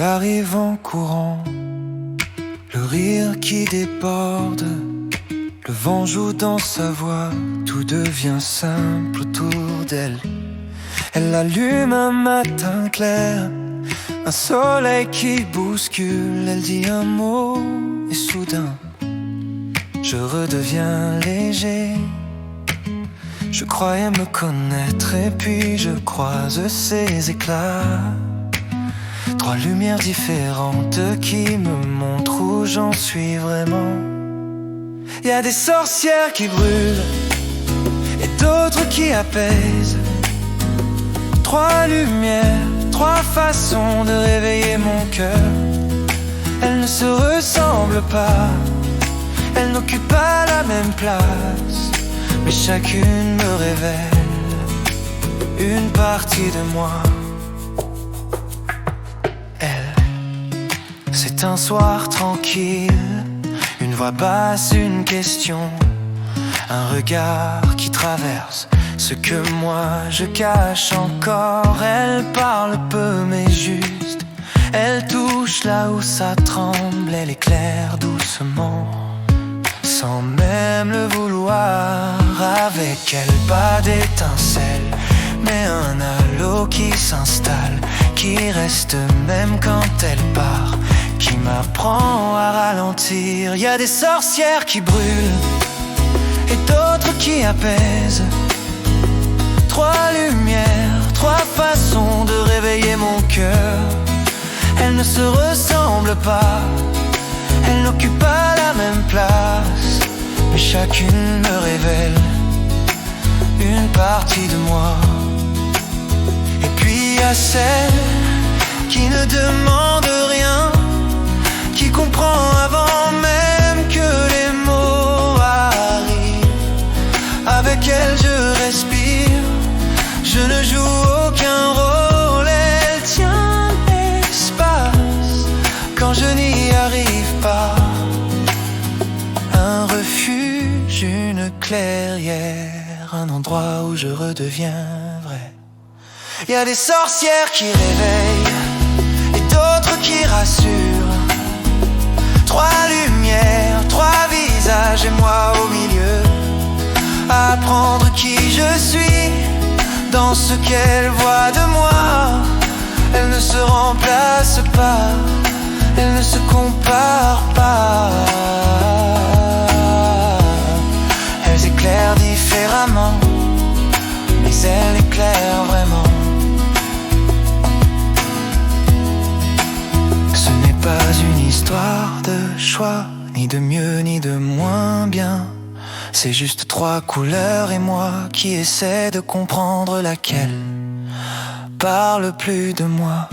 Elle arrive en courant, le rire qui déborde, le vent joue dans sa voix, tout devient simple autour d'elle. Elle allume un matin clair, un soleil qui bouscule. Elle dit un mot et soudain, je redeviens léger. Je croyais me connaître et puis je croise ces éclats. Trois lumières différentes qui me montrent où j'en suis vraiment. Y a des sorcières qui brûlent et d'autres qui apaisent. Trois lumières, trois façons de réveiller mon cœur. Elles ne se ressemblent pas, elles n'occupent pas la même place, mais chacune me révèle une partie de moi. C'est un soir tranquille, une voix basse, une question, un regard qui traverse ce que moi je cache encore. Elle parle peu mais juste, elle touche là où ça tremble, elle éclaire doucement, sans même le vouloir. Avec elle pas d'étincelle, mais un halo qui s'installe, qui reste même quand elle part, qui m'apprend à ralentir. Y a des sorcières qui brûlent et d'autres qui apaisent. Trois lumières, trois façons de réveiller mon cœur. Elles ne se ressemblent pas, elles n'occupent pas la même place, mais chacune me révèle une partie de moi. Et puis y a celle qui ne demande rien, qui comprend avant même que les mots arrivent. Avec elle je respire, je ne joue aucun rôle. Elle tient l'espace quand je n'y arrive pas. Un refuge, une clairière, un endroit où je redeviens vrai. Y a des sorcières qui réveillent et d'autres qui rassurent. Trois lumières, trois visages et moi au milieu. Apprendre qui je suis dans ce qu'elle voit de moi. Elle ne se remplace pas, elle ne se compare pas. Elles éclairent différemment, mais elle éclaire vraiment. Ce n'est pas une histoire de choix, ni de mieux ni de moins bien. C'est juste trois couleurs et moi qui essaie de comprendre laquelle parle plus de moi.